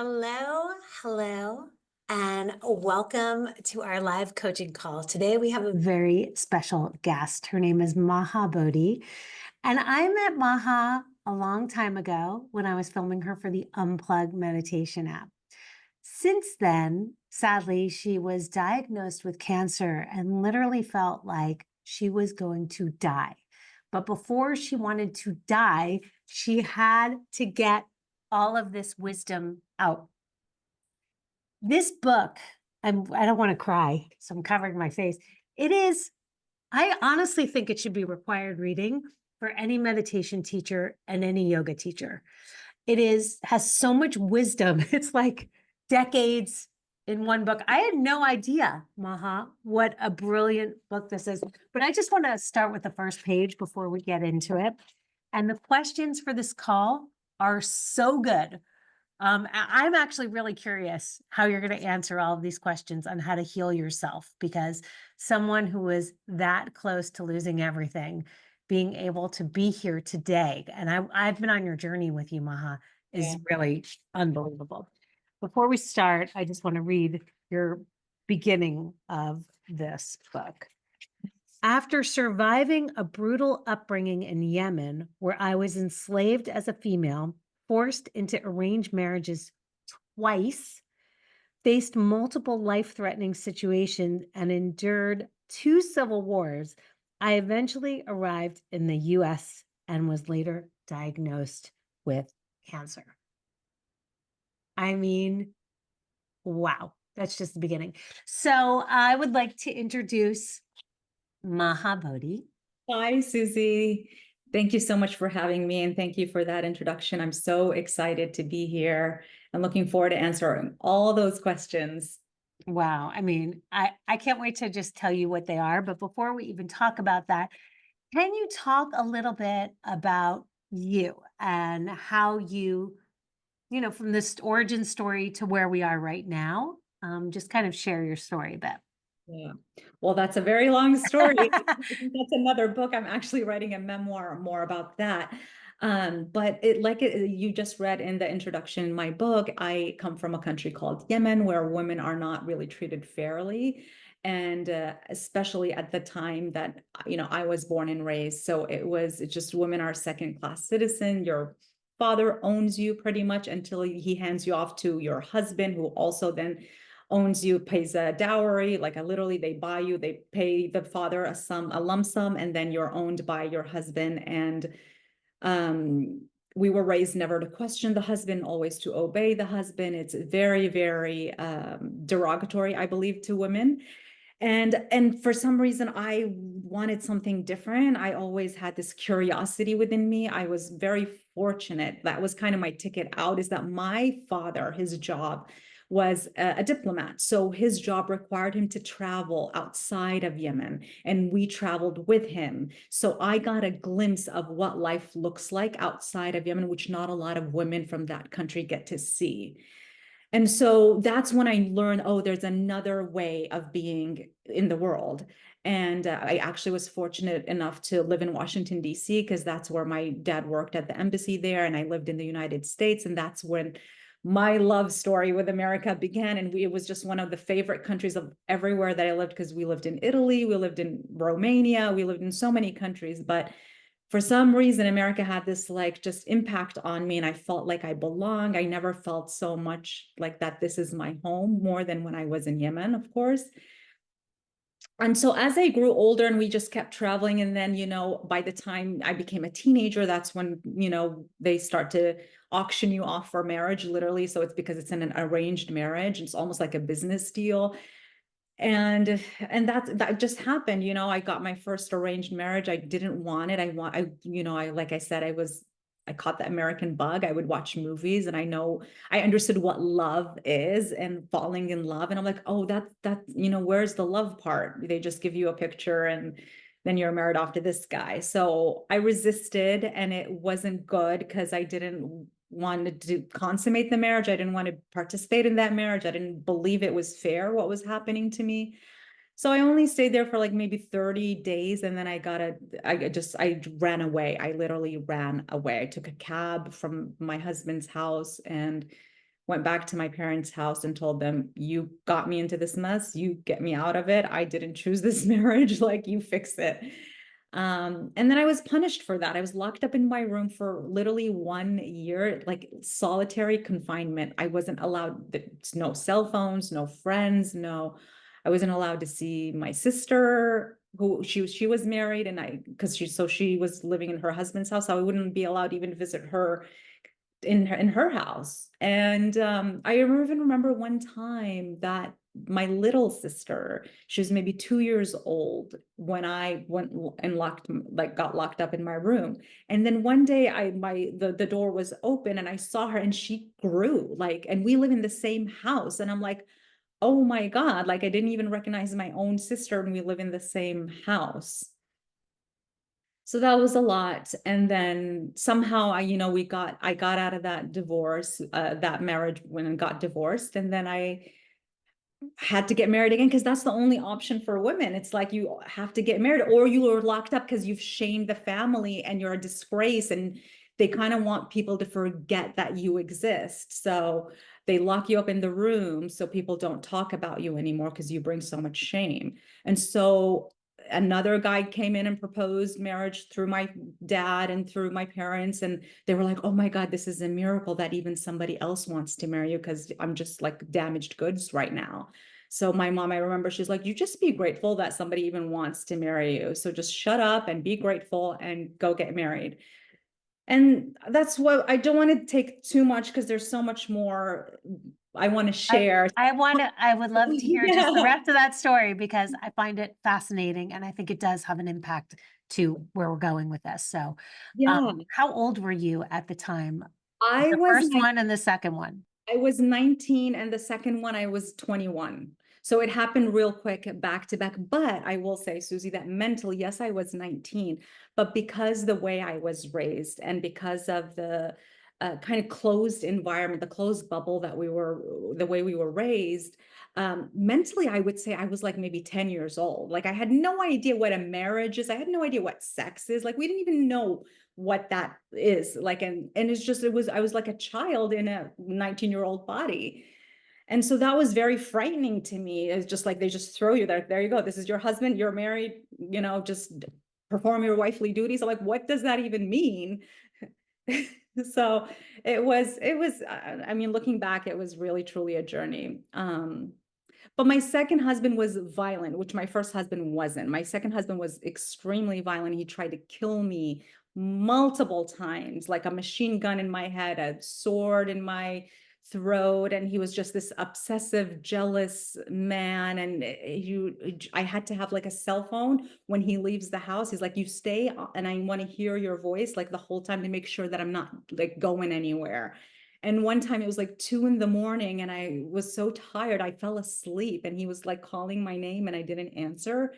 Hello, hello, and welcome to our live coaching call. Today we have a very special guest. Her name is Maha Bodhi, and I met Maha a long time ago when I was filming her for the Unplug meditation app. Since then, sadly, she was diagnosed with cancer and literally felt like she was going to die. But before she wanted to die, she had to get all of this wisdom out. This book, I don't want to cry, so I'm covering my face. I honestly think it should be required reading for any meditation teacher and any yoga teacher. Has so much wisdom. It's like decades in one book. I had no idea, Maha, what a brilliant book this is. But I just want to start with the first page before we get into it. And the questions for this call are so good. I'm actually really curious how you're going to answer all of these questions on how to heal yourself, because someone who was that close to losing everything, being able to be here today, and I've been on your journey with you, Maha, is really unbelievable. Before we start, I just want to read your beginning of this book. After surviving a brutal upbringing in Yemen, where I was enslaved as a female, forced into arranged marriages twice, faced multiple life-threatening situations, and endured 2 civil wars, I eventually arrived in the US and was later diagnosed with cancer. I mean, wow, that's just the beginning. So I would like to introduce Maha Bodhi. Hi, Susie. Thank you so much for having me, and thank you for that introduction. I'm so excited to be here and looking forward to answering all those questions. Wow. I mean, I can't wait to just tell you what they are. But before we even talk about that, can you talk a little bit about you and how from this origin story to where we are right now? Just kind of share your story a bit. Yeah. Well, that's a very long story. I think that's another book. I'm actually writing a memoir more about that. But you just read in the introduction in my book, I come from a country called Yemen, where women are not really treated fairly. And especially at the time that, I was born and raised. So it's just women are second-class citizen. Your father owns you pretty much until he hands you off to your husband, who also then owns you, pays a dowry, literally they buy you, they pay the father a lump sum, and then you're owned by your husband. And we were raised never to question the husband, always to obey the husband. It's very, very derogatory, I believe, to women. And for some reason, I wanted something different. I always had this curiosity within me. I was very fortunate. That was kind of my ticket out, is that my father, his job was a diplomat. So his job required him to travel outside of Yemen, and we traveled with him. So I got a glimpse of what life looks like outside of Yemen, which not a lot of women from that country get to see. And so that's when I learned, oh, there's another way of being in the world. And I actually was fortunate enough to live in Washington, D.C., because that's where my dad worked at the embassy there. And I lived in the United States. And that's when my love story with America began. And it was just one of the favorite countries of everywhere that I lived, because we lived in Italy, we lived in Romania, we lived in so many countries. But for some reason, America had this just impact on me, and I felt like I belonged. I never felt so much like that this is my home, more than when I was in Yemen, of course. And so as I grew older and we just kept traveling, and then, by the time I became a teenager, that's when, they start to auction you off for marriage, literally. So it's because it's an arranged marriage. It's almost like a business deal. And that just happened. I got my first arranged marriage. I didn't want it. Like I said, I caught the American bug. I would watch movies, and I understood what love is and falling in love. And I'm like, oh, where's the love part? They just give you a picture and then you're married off to this guy. So I resisted, and it wasn't good, because I didn't want to consummate the marriage. I didn't want to participate in that marriage. I didn't believe it was fair what was happening to me. So I only stayed there for maybe 30 days. And then I ran away. I literally ran away. I took a cab from my husband's house and went back to my parents' house and told them, you got me into this mess, you get me out of it. I didn't choose this marriage, like you fix it. And then I was punished for that. I was locked up in my room for literally 1 year, like solitary confinement. I wasn't allowed, no cell phones, no friends, no, I wasn't allowed to see my sister, who she was married, and because she was living in her husband's house, so I wouldn't be allowed to even visit her in her house. And I even remember one time that my little sister, she was maybe 2 years old when I went and got locked up in my room. And then one day the door was open and I saw her and she grew, like, and we live in the same house. And I'm like, oh my God, like I didn't even recognize my own sister and we live in the same house. So that was a lot. And then somehow I got out of that divorce, that marriage when I got divorced. And then I had to get married again because that's the only option for women. It's like you have to get married or you are locked up because you've shamed the family and you're a disgrace, and they kind of want people to forget that you exist. So they lock you up in the room so people don't talk about you anymore because you bring so much shame. And so another guy came in and proposed marriage through my dad and through my parents, and they were like, oh my God, this is a miracle that even somebody else wants to marry you because I'm just like damaged goods right now. So my mom, I remember, she's like, you just be grateful that somebody even wants to marry you. So just shut up and be grateful and go get married. And that's what I don't want to take too much because there's so much more I want to share. I would love to hear just the Yeah. rest of that story because I find it fascinating and I think it does have an impact to where we're going with this. So, Yeah. how old were you at the time? I The was first one and the second one. I was 19 and the second one I was 21. So it happened real quick back to back. But I will say, Susie, that mentally, yes, I was 19, but because the way I was raised and because of the kind of closed environment, the closed bubble the way we were raised, mentally, I would say I was like maybe 10 years old. Like I had no idea what a marriage is. I had no idea what sex is. Like we didn't even know what that is like. And it's just, I was like a child in a 19-year-old body. And so that was very frightening to me. It's just like they just throw you there you go, this is your husband, you're married, just perform your wifely duties. I'm like, what does that even mean? So I mean, looking back, it was really truly a journey. But my second husband was violent, which my first husband wasn't. My second husband was extremely violent. He tried to kill me multiple times, like a machine gun in my head, a sword in my throat. And he was just this obsessive, jealous man. And I had to have like a cell phone when he leaves the house. He's like, you stay and I want to hear your voice like the whole time to make sure that I'm not like going anywhere. And one time it was like 2 a.m. and I was so tired, I fell asleep and he was like calling my name and I didn't answer.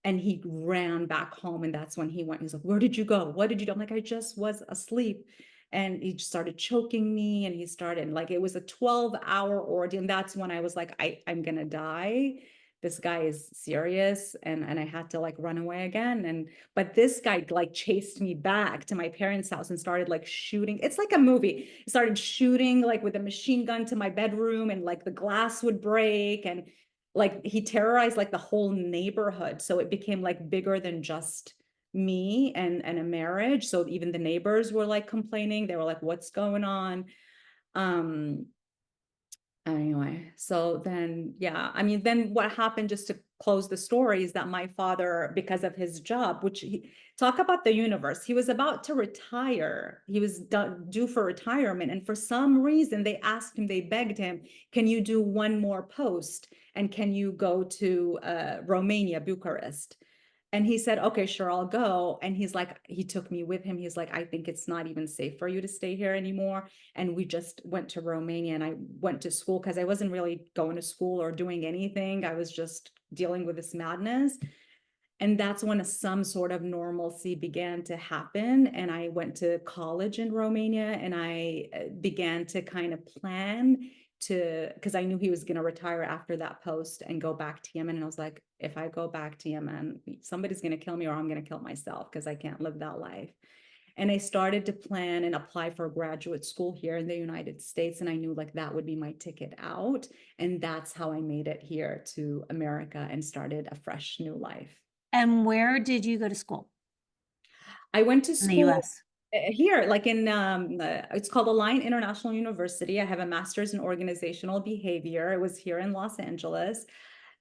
And he ran back home. And that's when he went, he's like, where did you go? What did you do? I'm like, I just was asleep. And he started choking me and he started like, it was a 12-hour ordeal. And that's when I was like, I'm going to die. This guy is serious. And I had to like run away again. But this guy like chased me back to my parents' house and started like shooting. It's like a movie. He started shooting like with a machine gun to my bedroom and like the glass would break. And like he terrorized like the whole neighborhood. So it became like bigger than just me and a marriage. So even the neighbors were like complaining. They were like, what's going on? Um, Anyway, so then, yeah, I mean, then what happened, just to close the story, is that my father, because of his job, talk about the universe, he was about to retire. He was due for retirement. And for some reason, they asked him, they begged him, can you do one more post? And can you go to Romania, Bucharest? And he said, okay, sure, I'll go. And he's like, he took me with him. He's like, I think it's not even safe for you to stay here anymore. And we just went to Romania and I went to school because I wasn't really going to school or doing anything. I was just dealing with this madness. And that's when some sort of normalcy began to happen. And I went to college in Romania and I began to kind of plan because I knew he was going to retire after that post and go back to Yemen. And I was like, if I go back to Yemen, somebody's going to kill me or I'm going to kill myself because I can't live that life. And I started to plan and apply for graduate school here in the United States. And I knew like that would be my ticket out. And that's how I made it here to America and started a fresh new life. And where did you go to school I went to in the school US? here, like in it's called Alliant International University. I have a master's in organizational behavior. It was here in Los Angeles.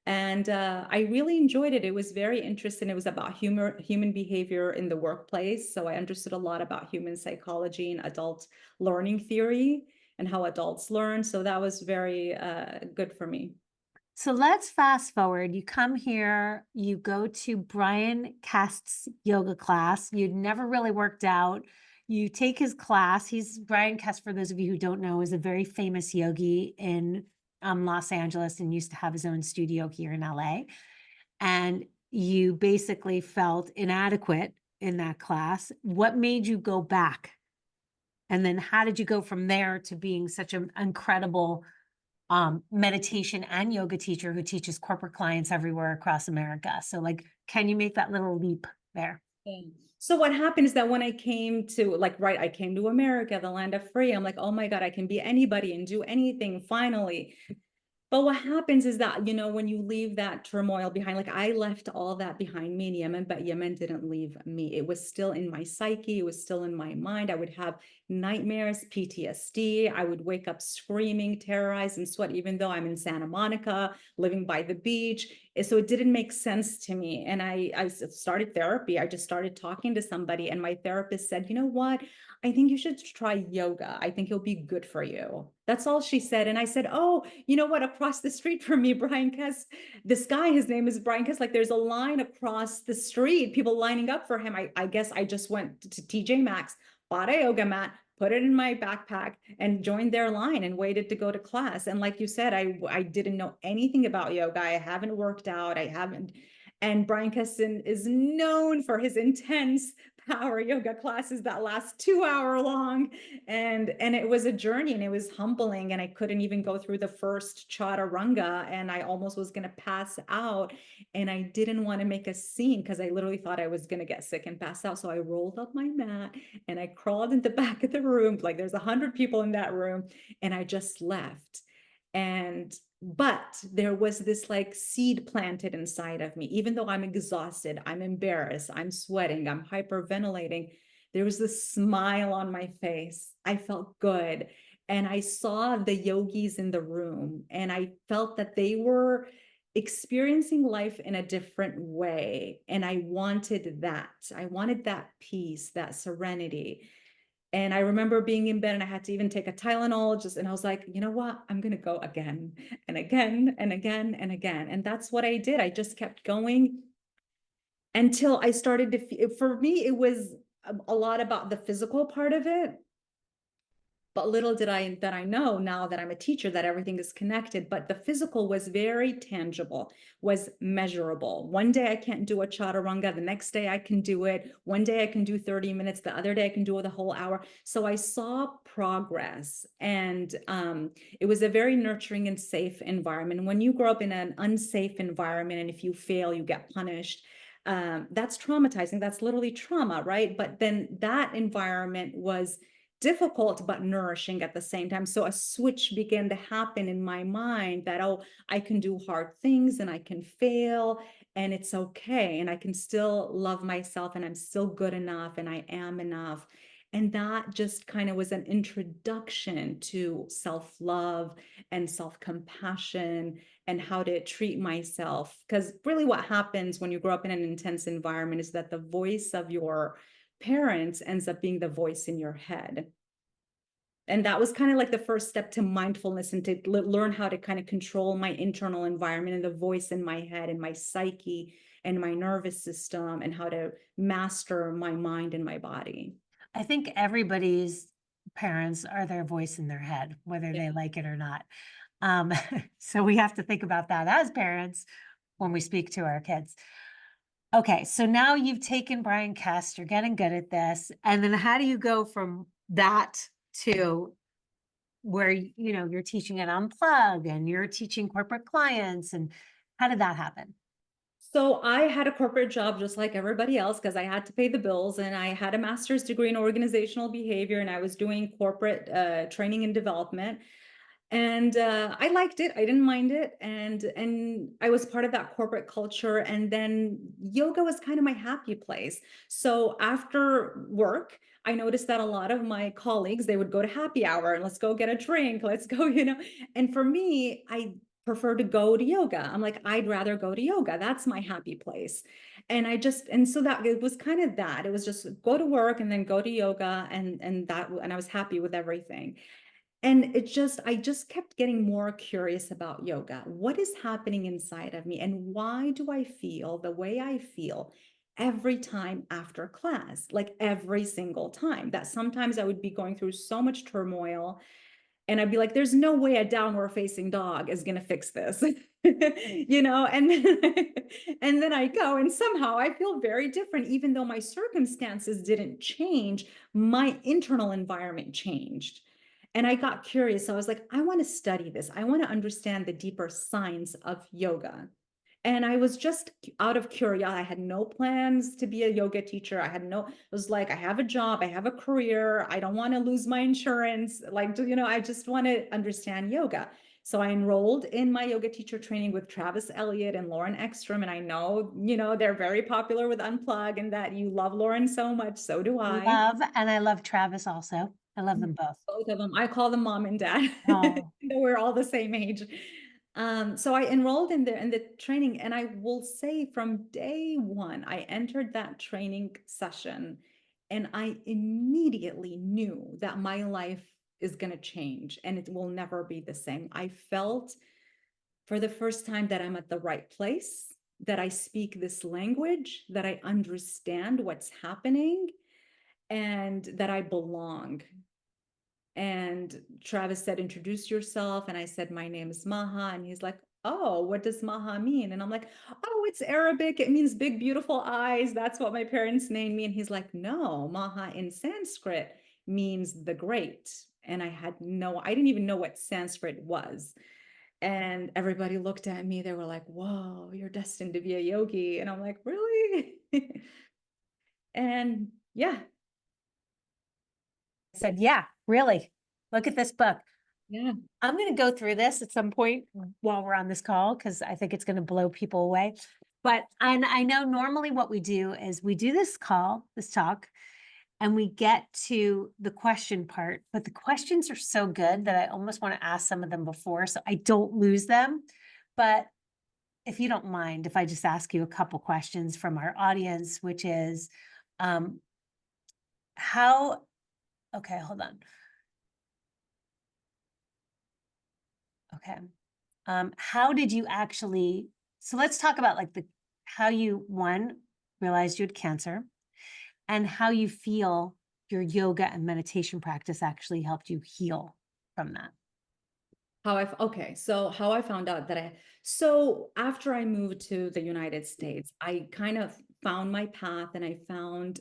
And I really enjoyed it. It was very interesting. It was about human behavior in the workplace. So I understood a lot about human psychology and adult learning theory and how adults learn. So that was very good for me. So let's fast forward. You come here, you go to Brian Kest's yoga class. You'd never really worked out. You take his class. He's Brian Kest, for those of you who don't know, is a very famous yogi in Los Angeles and used to have his own studio here in LA. And you basically felt inadequate in that class. What made you go back? And then how did you go from there to being such an incredible meditation and yoga teacher who teaches corporate clients everywhere across America? So like, can you make that little leap there? Yeah. So what happened is that when I came to like, right, I came to America, the land of free. I'm like, oh my God, I can be anybody and do anything finally. But what happens is that, when you leave that turmoil behind, like I left all that behind me in Yemen, but Yemen didn't leave me. It was still in my psyche. It was still in my mind. I would have nightmares, PTSD. I would wake up screaming, terrorized and sweat, even though I'm in Santa Monica, living by the beach. So it didn't make sense to me. And I started therapy. I just started talking to somebody and my therapist said, you know what? I think you should try yoga. I think it'll be good for you. That's all she said. And I said, oh, you know what? Across the street from me, Brian Kess, this guy, his name is Brian Kess. Like there's a line across the street, people lining up for him. I guess I just went to TJ Maxx, bought a yoga mat, put it in my backpack and joined their line and waited to go to class. And like you said, I didn't know anything about yoga. I haven't worked out. I haven't. And Brian Keston is known for his intense power yoga classes that last 2 hour long. And it was a journey and it was humbling. And I couldn't even go through the first chaturanga and I almost was going to pass out. And I didn't want to make a scene because I literally thought I was going to get sick and pass out. So I rolled up my mat and I crawled in the back of the room. Like there's 100 people in that room and I just left. But there was this like seed planted inside of me, even though I'm exhausted, I'm embarrassed, I'm sweating, I'm hyperventilating. There was this smile on my face. I felt good. And I saw the yogis in the room and I felt that they were experiencing life in a different way. And I wanted that. I wanted that peace, that serenity. And I remember being in bed and I had to even take a Tylenol and I was like, you know what? I'm going to go again and again and again and again. And that's what I did. I just kept going until I started to feel, for me, it was a lot about the physical part of it. But little did I know now that I'm a teacher that everything is connected. But the physical was very tangible, was measurable. One day I can't do a chaturanga, the next day I can do it. One day I can do 30 minutes, the other day I can do the whole hour. So I saw progress, and it was a very nurturing and safe environment. When you grow up in an unsafe environment, and if you fail, you get punished. That's traumatizing. That's literally trauma, right? But then that environment was difficult but nourishing at the same time. So a switch began to happen in my mind that, oh, I can do hard things and I can fail and it's okay. And I can still love myself and I'm still good enough and I am enough. And that just kind of was an introduction to self-love and self-compassion and how to treat myself. Because really what happens when you grow up in an intense environment is that the voice of your parents ends up being the voice in your head. And that was kind of like the first step to mindfulness and to learn how to kind of control my internal environment and the voice in my head and my psyche and my nervous system and how to master my mind and my body. I think everybody's parents are their voice in their head, whether Yeah. they like it or not. Um, so we have to think about that as parents when we speak to our kids. Okay, so now you've taken Brian Kest, you're getting good at this. And then how do you go from that to where, you're teaching at Unplug and you're teaching corporate clients? And how did that happen? So I had a corporate job just like everybody else because I had to pay the bills, and I had a master's degree in organizational behavior, and I was doing corporate training and development. And I liked it. I didn't mind it, and I was part of that corporate culture. And then yoga was kind of my happy place. So after work, I noticed that a lot of my colleagues, they would go to happy hour and let's go get a drink, let's go, And for me, I prefer to go to yoga. I'm like, I'd rather go to yoga. That's my happy place. And so that it was kind of that. It was just go to work and then go to yoga, and I was happy with everything. And I just kept getting more curious about yoga. What is happening inside of me? And why do I feel the way I feel every time after class? Like every single time. That sometimes I would be going through so much turmoil, and I'd be like, there's no way a downward facing dog is going to fix this. And and then I go, and somehow I feel very different. Even though my circumstances didn't change, my internal environment changed. And I got curious. So I was like, I want to study this. I want to understand the deeper science of yoga. And I was just out of curiosity. I had no plans to be a yoga teacher. It was like, I have a job, I have a career. I don't want to lose my insurance. I just want to understand yoga. So I enrolled in my yoga teacher training with Travis Elliott and Lauren Ekstrom. And I know, they're very popular with Unplug, and that you love Lauren so much. So do I. And I love Travis also. I love them both. Both of them. I call them mom and dad. Oh, We're all the same age. So I enrolled in the training, and I will say from day one, I entered that training session, and I immediately knew that my life is going to change and it will never be the same. I felt for the first time that I'm at the right place, that I speak this language, that I understand what's happening, and that I belong. And Travis said, introduce yourself. And I said, my name is Maha. And he's like, oh, what does Maha mean? And I'm like, oh, it's Arabic. It means big, beautiful eyes. That's what my parents named me. And he's like, no, Maha in Sanskrit means the great. And I didn't even know what Sanskrit was. And everybody looked at me. They were like, whoa, you're destined to be a yogi. And I'm like, really? And yeah, I said, yeah, really. Look at this book. yeah. I'm going to go through this at some point while we're on this call because I think it's going to blow people away. And I know normally what we do is we do this talk, and we get to the question part, but the questions are so good that I almost want to ask some of them before so I don't lose them. But if you don't mind, if I just ask you a couple questions from our audience, which is um, okay, hold on. Okay. How did you actually, so let's talk about like how you, one, realized you had cancer, and how you feel your yoga and meditation practice actually helped you heal from that. So how I found out so after I moved to the United States, I kind of found my path, and I found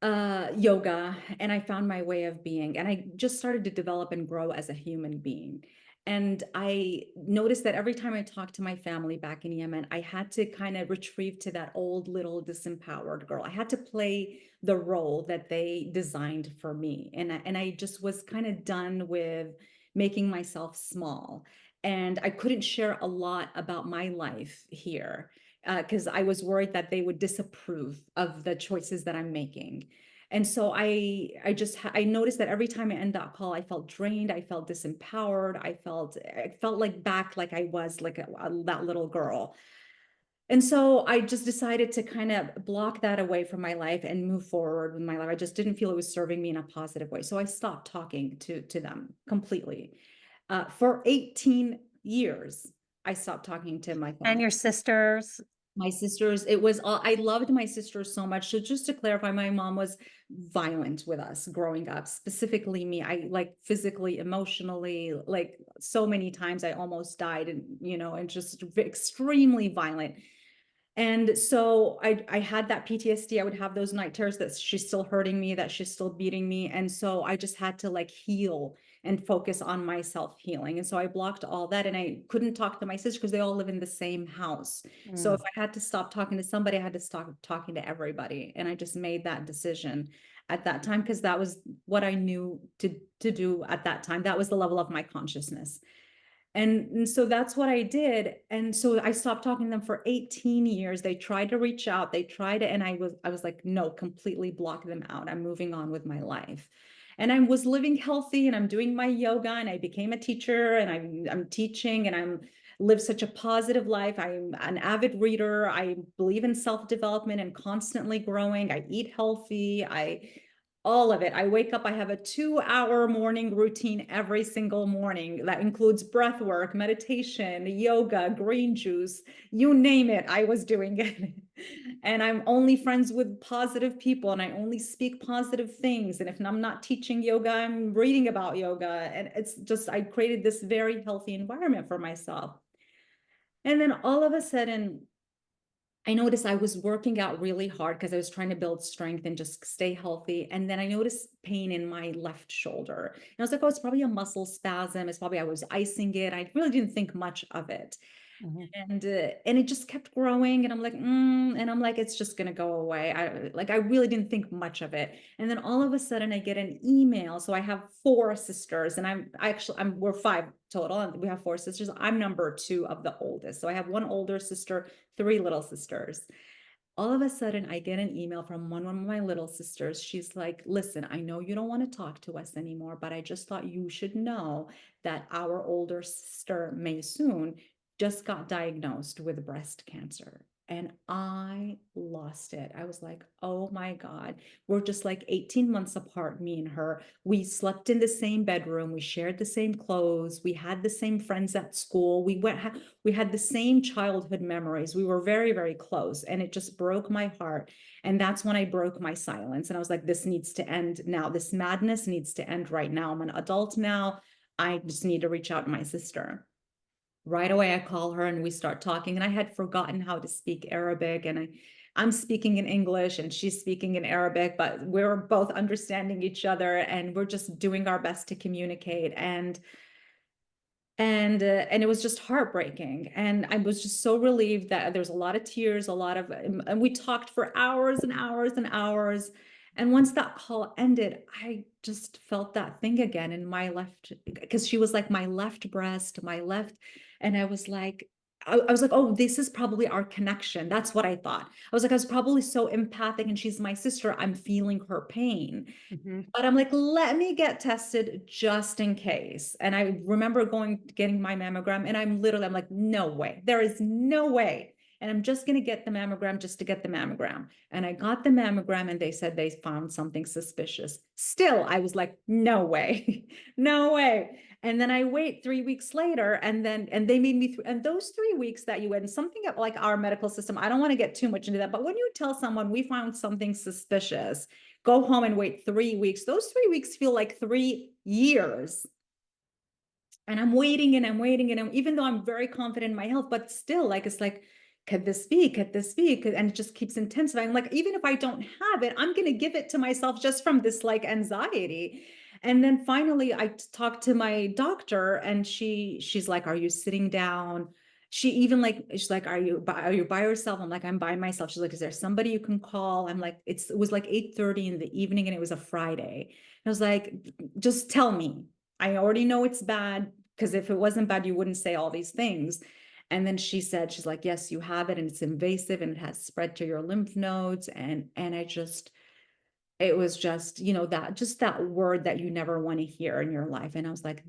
yoga, and I found my way of being, and I just started to develop and grow as a human being. And I noticed that every time I talked to my family back in Yemen, I had to kind of retrieve to that old little disempowered girl. I had to play the role that they designed for me. And I just was kind of done with making myself small. And I couldn't share a lot about my life here because I was worried that they would disapprove of the choices that I'm making. And so I noticed that every time I end that call, I felt drained, I felt disempowered, I felt like back like I was like that little girl. And so I just decided to kind of block that away from my life and move forward with my life. I just didn't feel it was serving me in a positive way. So I stopped talking to them completely. For 18 years, I stopped talking to my And family. your sisters? My sisters, it was all, I loved my sisters so much. So just to clarify, my mom was violent with us growing up, specifically me. I like physically, emotionally, like so many times I almost died, and just extremely violent. And so I had that PTSD. I would have those night terrors that she's still hurting me, that she's still beating me. And so I just had to like heal and focus on my self-healing. And so I blocked all that, and I couldn't talk to my sister because they all live in the same house. So if Mm. I had to stop talking to somebody, I had to stop talking to everybody. And I just made that decision at that time because that was what I knew to do at that time. That was the level of my consciousness. And so that's what I did. And so I stopped talking to them for 18 years. They tried to reach out, they tried to, and I was like, no, completely block them out. I'm moving on with my life. And I was living healthy and I'm doing my yoga and I became a teacher and I'm teaching and I'm live such a positive life. I'm an avid reader. I believe in self-development and constantly growing. I eat healthy. All of it. I wake up, I have a 2-hour morning routine every single morning. That includes breath work, meditation, yoga, green juice, you name it, I was doing it. And I'm only friends with positive people and I only speak positive things. And if I'm not teaching yoga, I'm reading about yoga. And it's just, I created this very healthy environment for myself. And then all of a sudden, I noticed I was working out really hard because I was trying to build strength and just stay healthy. And then I noticed pain in my left shoulder. And I was like, oh, it's probably a muscle spasm. It's probably I was icing it. I really didn't think much of it. Mhm. And it just kept growing and I'm like and I'm like it's just going to go away. I really didn't think much of it, and then all of a sudden I get an email. So I have 4 sisters and we're 5 total and we have 4 sisters. I'm number 2 of the oldest, so I have one older sister, 3 little sisters. All of a sudden I get an email from one of my little sisters. She's like, listen, I know you don't want to talk to us anymore, but I just thought you should know that our older sister Maysoon just got diagnosed with breast cancer. And I lost it. I was like, oh my God, we're just like 18 months apart, me and her. We slept in the same bedroom. We shared the same clothes. We had the same friends at school. We had the same childhood memories. We were very, very close. And it just broke my heart. And that's when I broke my silence. And I was like, this needs to end now. This madness needs to end right now. I'm an adult now. I just need to reach out to my sister. Right away, I call her and we start talking. And I had forgotten how to speak Arabic. And I'm speaking in English and she's speaking in Arabic, but we're both understanding each other and we're just doing our best to communicate. And it was just heartbreaking, and I was just so relieved that there was a lot of tears, and we talked for hours and hours and hours. And once that call ended, I just felt that thing again in my left, because she was like my left breast, my left. And I was like, oh, this is probably our connection. That's what I thought. I was probably so empathic and she's my sister, I'm feeling her pain. Mhm. But I'm like, let me get tested just in case. And I remember getting my mammogram, and I'm like, no way, there is no way. And I'm just going to get the mammogram just to get the mammogram. And I got the mammogram and they said they found something suspicious. Still, I was like, no way, no way. And then I wait 3 weeks later, and they made me through. And those 3 weeks that you went, something like our medical system, I don't want to get too much into that, but when you tell someone we found something suspicious, go home and wait 3 weeks. Those 3 weeks feel like 3 years. And I'm waiting and I'm waiting. And even though I'm very confident in my health, but still, like, it's like, could this be? Could this be? And it just keeps intensifying. Like, even if I don't have it, I'm going to give it to myself just from this like anxiety. And then finally, I talked to my doctor, and she's like, "Are you sitting down?" She's like, are you by yourself? I'm like, I'm by myself. She's like, is there somebody you can call? I'm like, it was like 8:30 in the evening and it was a Friday. I was like, just tell me. I already know it's bad, because if it wasn't bad, you wouldn't say all these things. And then she's like, yes, you have it, and it's invasive and it has spread to your lymph nodes. And it was just, that word that you never want to hear in your life. And I was like,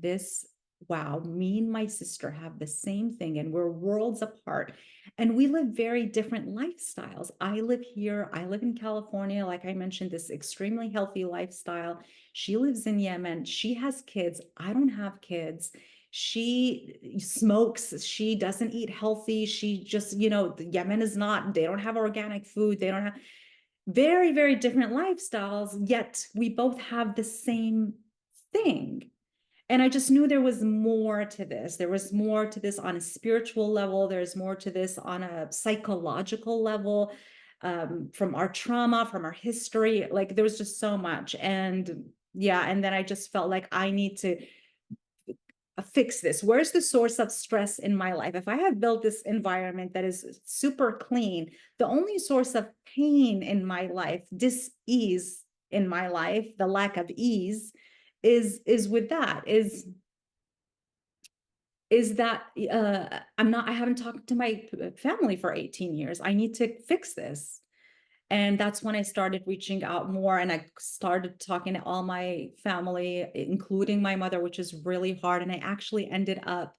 wow, me and my sister have the same thing and we're worlds apart. And we live very different lifestyles. I live here, I live in California, like I mentioned, this extremely healthy lifestyle. She lives in Yemen. She has kids. I don't have kids. She smokes. She doesn't eat healthy. She just, Yemen is not, they don't have organic food. They don't have very, very different lifestyles, yet we both have the same thing. And I just knew there was more to this. There was more to this on a spiritual level. There's more to this on a psychological level, from our trauma, from our history. Like, there was just so much. And yeah, and then I just felt like I need to fix this? Where's the source of stress in my life? If I have built this environment that is super clean, the only source of pain in my life, dis-ease in my life, the lack of ease, is with that, is that I haven't talked to my family for 18 years. I need to fix this. And that's when I started reaching out more, and I started talking to all my family, including my mother, which is really hard. And I actually ended up,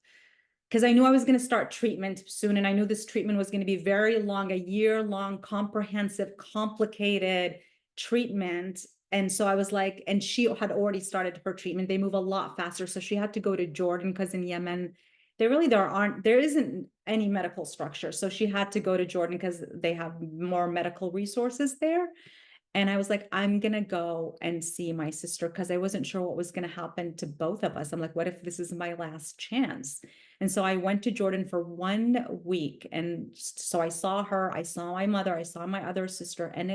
because I knew I was going to start treatment soon. And I knew this treatment was going to be very long, a year-long, comprehensive, complicated treatment. And so I was like, and she had already started her treatment. They move a lot faster. So she had to go to Jordan, because in Yemen, there isn't any medical structure. So she had to go to Jordan because they have more medical resources there. And I was like, I'm going to go and see my sister, because I wasn't sure what was going to happen to both of us. I'm like, what if this is my last chance? And so I went to Jordan for 1 week. And so I saw her, I saw my mother, I saw my other sister. And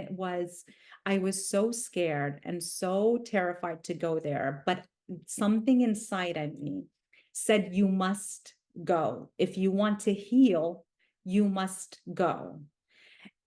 I was so scared and so terrified to go there. But something inside of me said, you must go. If you want to heal, you must go.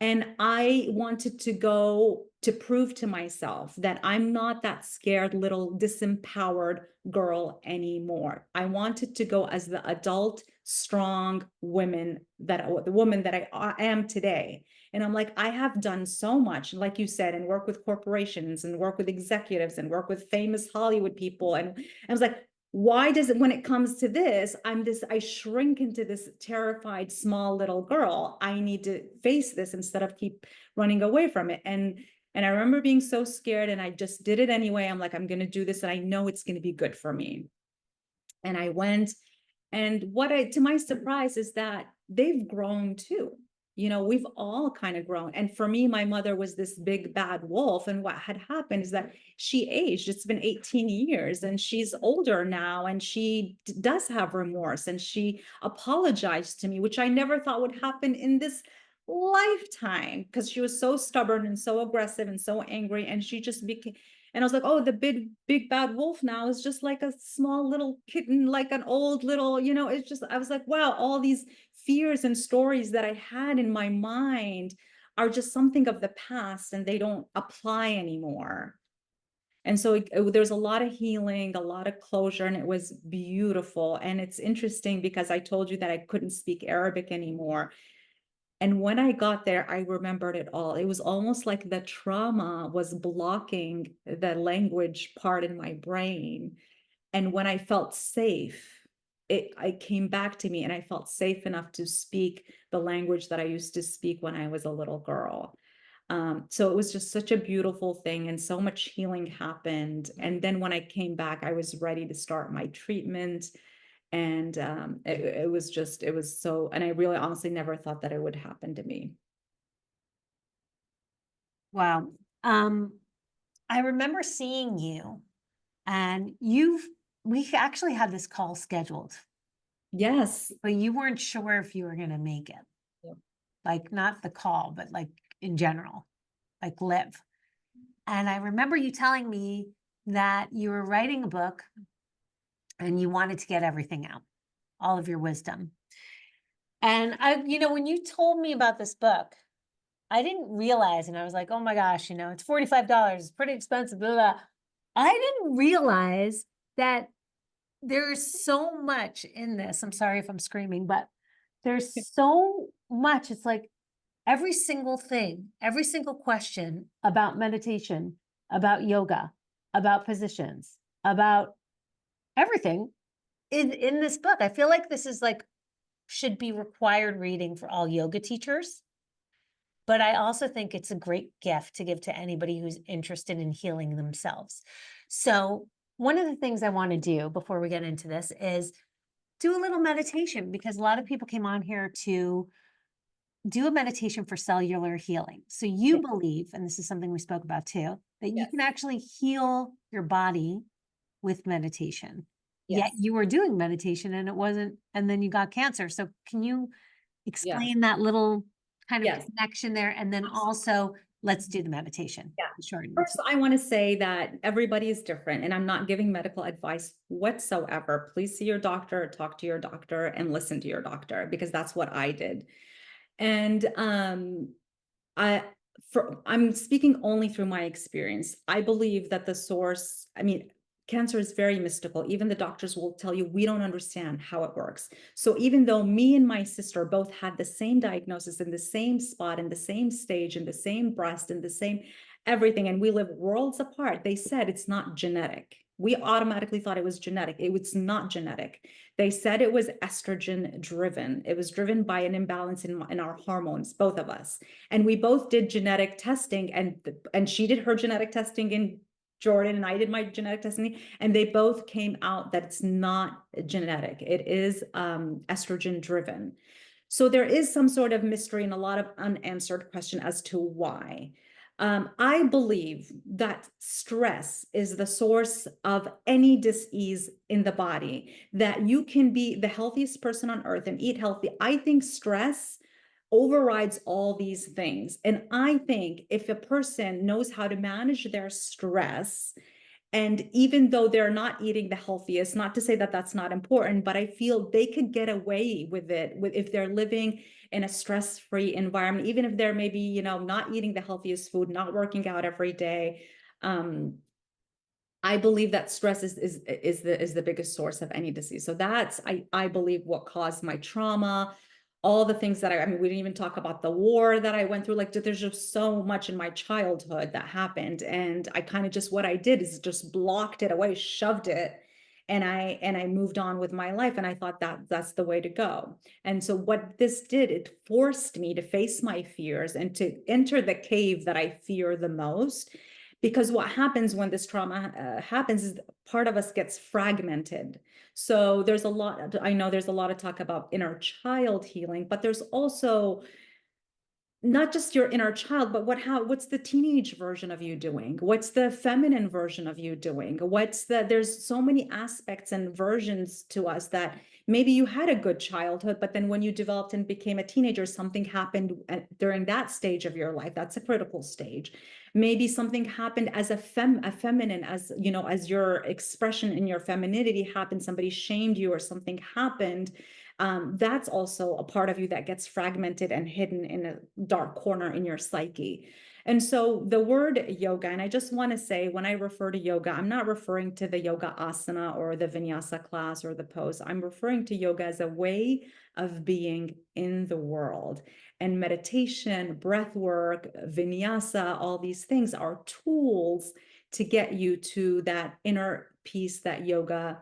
And I wanted to go to prove to myself that I'm not that scared little disempowered girl anymore. I wanted to go as the adult, strong woman the woman that I am today. And I'm like, I have done so much, like you said, and work with corporations and work with executives and work with famous Hollywood people. And I was like, why does it, when it comes to this, I shrink into this terrified small little girl. I need to face this instead of keep running away from it. And I remember being so scared, and I just did it anyway. I'm like, I'm going to do this, and I know it's going to be good for me. And I went, and to my surprise, is that they've grown too. We've all kind of grown. And for me, my mother was this big bad wolf. And what had happened is that she aged. It's been 18 years, and she's older now, and she does have remorse, and she apologized to me, which I never thought would happen in this lifetime, because she was so stubborn and so aggressive and so angry. And she just became, and I was like, oh, the big bad wolf now is just like a small little kitten, like an old little, it's just, I was like, wow, all these fears and stories that I had in my mind are just something of the past, and they don't apply anymore. And so there's a lot of healing, a lot of closure, and it was beautiful. And it's interesting because I told you that I couldn't speak Arabic anymore. And when I got there, I remembered it all. It was almost like the trauma was blocking the language part in my brain. And when I felt safe, it came back to me, and I felt safe enough to speak the language that I used to speak when I was a little girl. So it was just such a beautiful thing, and so much healing happened. And then when I came back, I was ready to start my treatment. And it was so, and I really honestly never thought that it would happen to me. Wow. I remember seeing you, and we actually had this call scheduled, Yes. but you weren't sure if you were going to make it. Yeah. Like not the call, but like in general, like live. And I remember you telling me that you were writing a book and you wanted to get everything out, all of your wisdom. And when you told me about this book, I didn't realize, and I was like, oh my gosh, it's $45, it's pretty expensive, blah, blah. I didn't realize that there's so much in this. I'm sorry if I'm screaming, but there's so much. It's like every single thing, every single question about meditation, about yoga, about positions, about everything in this book. I feel like this is like should be required reading for all yoga teachers. But I also think it's a great gift to give to anybody who's interested in healing themselves. So one of the things I want to do before we get into this is do a little meditation, because a lot of people came on here to do a meditation for cellular healing. So you Yes. believe, and this is something we spoke about too, that you Yes. can actually heal your body with meditation. Yet Yes. you were doing meditation and it wasn't, and then you got cancer. So can you Yes. explain that little kind of Yes. connection there? And then also let's do the meditation. Yeah. Sure. First, I want to say that everybody is different, and I'm not giving medical advice whatsoever. Please see your doctor, talk to your doctor, and listen to your doctor, because that's what I did. And I I'm speaking only through my experience. I believe that the source, I mean, cancer is very mystical. Even the doctors will tell you we don't understand how it works. So even though me and my sister both had the same diagnosis in the same spot, in the same stage, in the same breast, in the same everything, and we live worlds apart, they said it's not genetic. We automatically thought it was genetic. It was not genetic. They said it was estrogen driven. It was driven by an imbalance in our hormones, both of us. And we both did genetic testing, and she did her genetic testing in Jordan, and I did my genetic testing, and they both came out that it's not genetic. It is estrogen driven. So there is some sort of mystery and a lot of unanswered question as to why. I believe that stress is the source of any disease in the body, that you can be the healthiest person on earth and eat healthy. I think stress overrides all these things. And I think if a person knows how to manage their stress, and even though they're not eating the healthiest, not to say that that's not important, but I feel they could get away with it if they're living in a stress-free environment, even if they're maybe, not eating the healthiest food, not working out every day. I believe that stress is the biggest source of any disease. So that's, I believe, what caused my trauma, all the things that I mean, we didn't even talk about the war that I went through. Like, there's just so much in my childhood that happened. And I kind of just, what I did is just blocked it away, shoved it. And I moved on with my life. And I thought that that's the way to go. And so what this did, it forced me to face my fears and to enter the cave that I fear the most. Because what happens when this trauma happens is part of us gets fragmented. So there's a lot, I know there's a lot of talk about inner child healing, but there's also not just your inner child, but what's the teenage version of you doing? What's the feminine version of you doing? There's so many aspects and versions to us that maybe you had a good childhood, but then when you developed and became a teenager, something happened during that stage of your life. That's a critical stage. Maybe something happened as a feminine, as your expression in your femininity happened, somebody shamed you or something happened. That's also a part of you that gets fragmented and hidden in a dark corner in your psyche. And so the word yoga, and I just want to say, when I refer to yoga, I'm not referring to the yoga asana or the vinyasa class or the pose. I'm referring to yoga as a way of being in the world. And meditation, breath work, vinyasa, all these things are tools to get you to that inner peace that yoga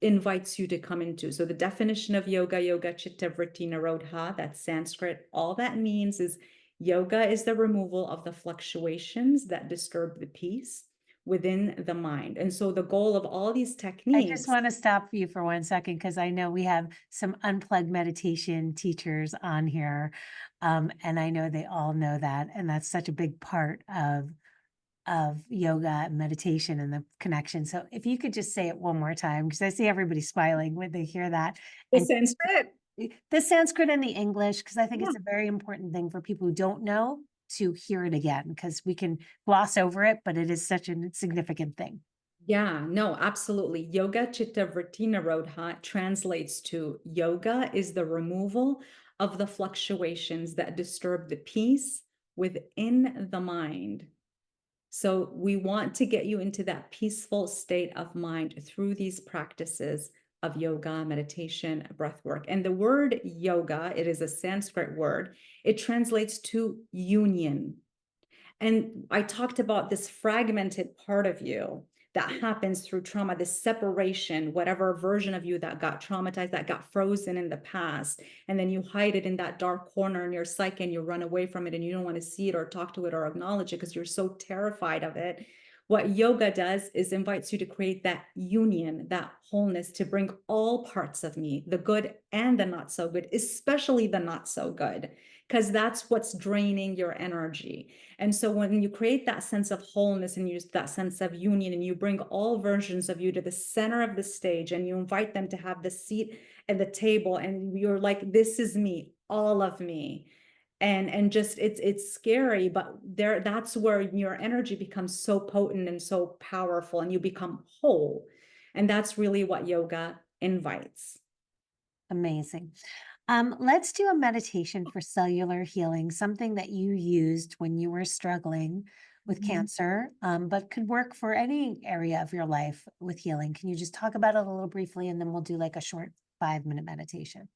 invites you to come into. So the definition of yoga chitta vritti nirodha, that's Sanskrit. All that means is yoga is the removal of the fluctuations that disturb the peace within the mind. And so the goal of all these I techniques. just want to stop you for 1 second because I know we have some unplugged meditation teachers on here. And I know they all know that. And that's such a big part of yoga and meditation and the connection. So if you could just say it one more time, because I see everybody smiling when they hear that. The And Sanskrit. the Sanskrit and the English, because I think Yeah. it's a very important thing for people who don't know to hear it again, because we can gloss over it, but it is such a significant thing. Yeah, no, absolutely. Yoga chitta vritti nirodha translates to yoga is the removal of the fluctuations that disturb the peace within the mind. So we want to get you into that peaceful state of mind through these practices of yoga, meditation, breath work. And the word yoga, it is a Sanskrit word. It translates to union. And I talked about this fragmented part of you that happens through trauma, this separation, whatever version of you that got traumatized, that got frozen in the past. And then you hide it in that dark corner in your psyche and you run away from it and you don't want to see it or talk to it or acknowledge it because you're so terrified of it. What yoga does is invites you to create that union, that wholeness, to bring all parts of me, the good and the not so good, especially the not so good, because that's what's draining your energy. And so when you create that sense of wholeness and use that sense of union and you bring all versions of you to the center of the stage and you invite them to have the seat at the table and you're like, this is me, all of me. And just it's scary, but that's where your energy becomes so potent and so powerful, and you become whole. And that's really what yoga invites. Amazing. Let's do a meditation for cellular healing, something that you used when you were struggling with Mhm. cancer, but could work for any area of your life with healing. Can you just talk about it a little briefly, and then we'll do like a short 5-minute meditation?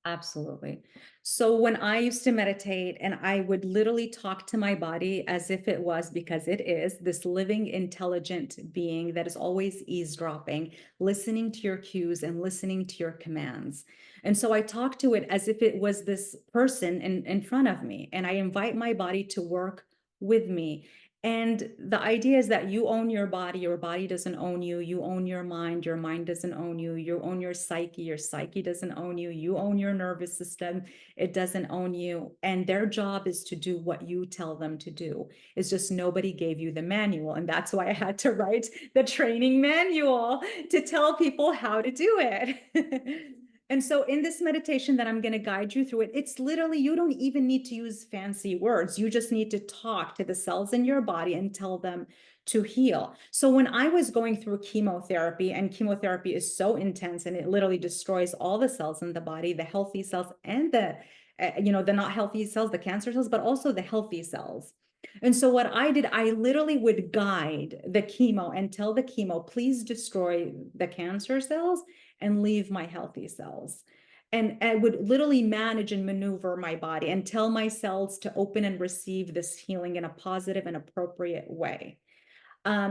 Absolutely. So when I used to meditate, and I would literally talk to my body as if it was, because it is, this living, intelligent being that is always eavesdropping, listening to your cues and listening to your commands. And so I talk to it as if it was this person in front of me, and I invite my body to work with me. And the idea is that you own your body doesn't own you. You own your mind doesn't own you. You own your psyche doesn't own you. You own your nervous system, it doesn't own you. And their job is to do what you tell them to do. It's just nobody gave you the manual. And that's why I had to write the training manual to tell people how to do it. And so in this meditation that I'm going to guide you through it, it's literally, you don't even need to use fancy words. You just need to talk to the cells in your body and tell them to heal. So when I was going through chemotherapy, and chemotherapy is so intense and it literally destroys all the cells in the body, the healthy cells and the not healthy cells, the cancer cells, but also the healthy cells. And so what I did, I literally would guide the chemo and tell the chemo, please destroy the cancer cells and leave my healthy cells. And I would literally manage and maneuver my body and tell my cells to open and receive this healing in a positive and appropriate way.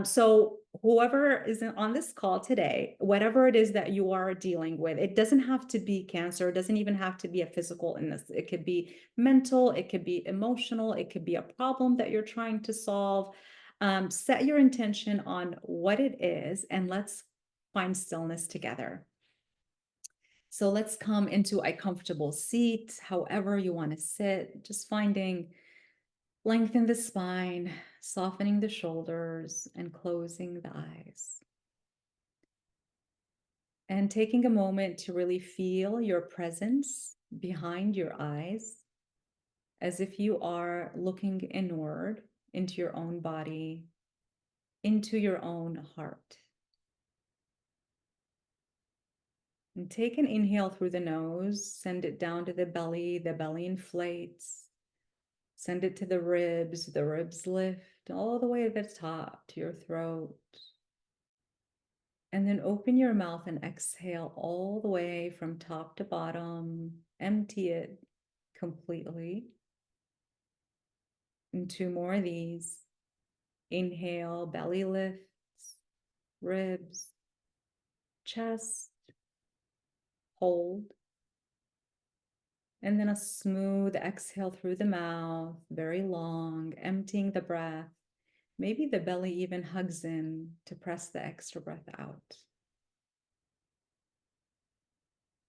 So whoever is on this call today, whatever it is that you are dealing with, it doesn't have to be cancer. It doesn't even have to be a physical illness. It could be mental, it could be emotional, it could be a problem that you're trying to solve. Set your intention on what it is, and let's find stillness together. So let's come into a comfortable seat, however you want to sit, just finding lengthen the spine, softening the shoulders, and closing the eyes. And taking a moment to really feel your presence behind your eyes, as if you are looking inward into your own body, into your own heart. And take an inhale through the nose, send it down to the belly inflates. Send it to the ribs lift all the way to the top, to your throat. And then open your mouth and exhale all the way from top to bottom. Empty it completely. And 2 more of these. Inhale, belly lifts, ribs, chest, hold. And then a smooth exhale through the mouth, very long, emptying the breath. Maybe the belly even hugs in to press the extra breath out.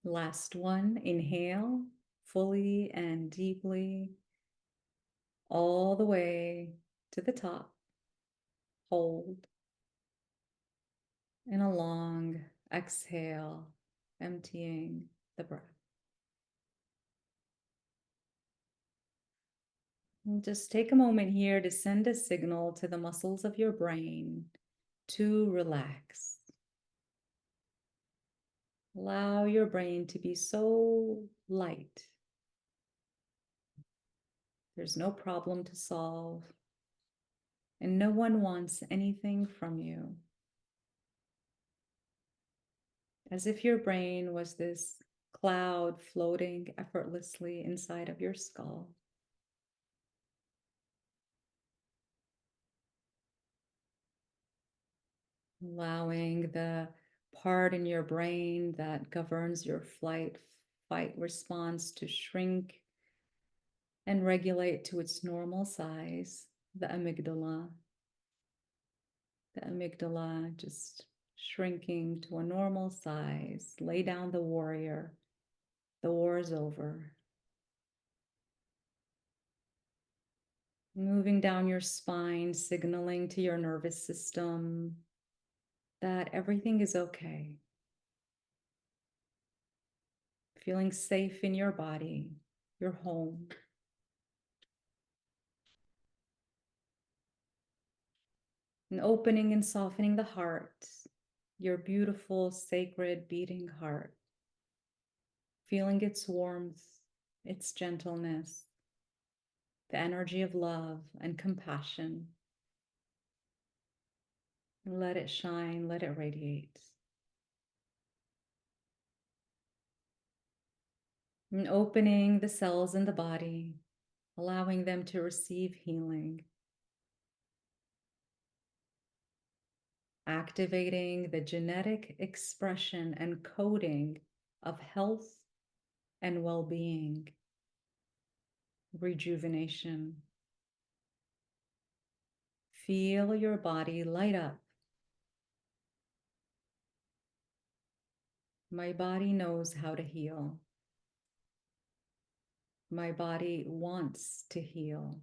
Last one, inhale fully and deeply, all the way to the top. Hold. And a long exhale, emptying the breath. And just take a moment here to send a signal to the muscles of your brain to relax. Allow your brain to be so light. There's no problem to solve, and no one wants anything from you. As if your brain was this cloud floating effortlessly inside of your skull. Allowing the part in your brain that governs your fight response to shrink and regulate to its normal size, the amygdala. The amygdala just shrinking to a normal size. Lay down the warrior. The war is over. Moving down your spine, signaling to your nervous system that everything is okay. Feeling safe in your body, your home. And opening and softening the heart, your beautiful, sacred, beating heart. Feeling its warmth, its gentleness, the energy of love and compassion. And let it shine, let it radiate. And opening the cells in the body, allowing them to receive healing. Activating the genetic expression and coding of health and well-being, rejuvenation. Feel your body light up. My body knows how to heal. My body wants to heal.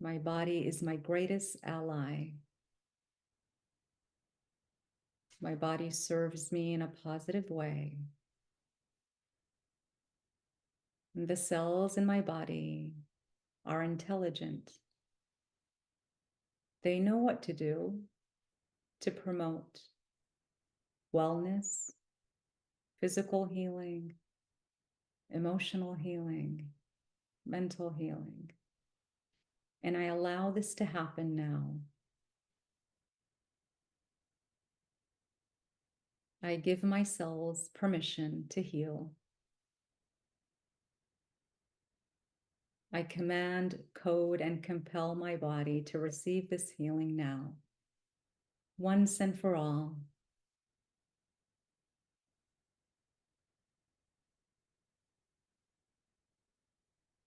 My body is my greatest ally. My body serves me in a positive way. The cells in my body are intelligent. They know what to do to promote wellness, physical healing, emotional healing, mental healing. And I allow this to happen now. I give my cells permission to heal. I command, code, and compel my body to receive this healing now, once and for all.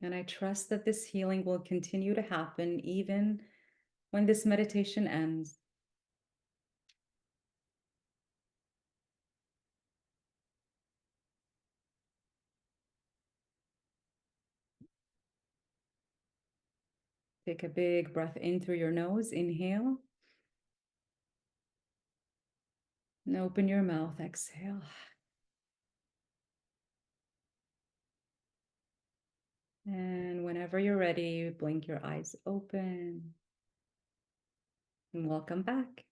And I trust that this healing will continue to happen even when this meditation ends. Take a big breath in through your nose, inhale. And open your mouth, exhale. And whenever you're ready, blink your eyes open. And welcome back.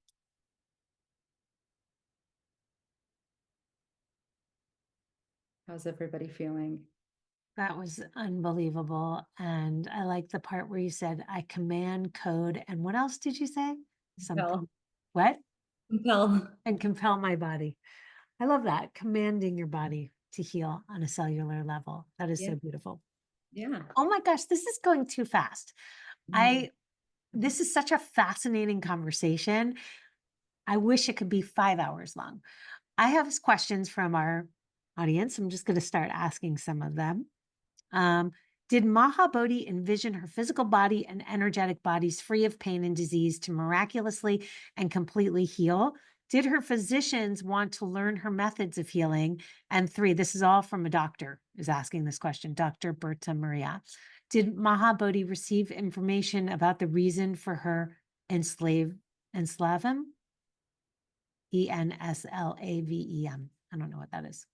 How's everybody feeling? That was unbelievable. And I like the part where you said, I command, code, and what else did you say? Something. What? Compel. And compel my body. I love that. Commanding your body to heal on a cellular level. That is Yeah. so beautiful. Yeah. Oh my gosh, this is going too fast. This is such a fascinating conversation. I wish it could be 5 hours long. I have questions from our audience. I'm just going to start asking some of them. Um, did Maha Bodhi envision her physical body and energetic bodies free of pain and disease to miraculously and completely heal? Did her physicians want to learn her methods of healing? And 3, this is all from a doctor is asking this question, Dr. Berta Maria. Did Maha Bodhi receive information about the reason for her enslavem? Enslavem. I don't know what that is.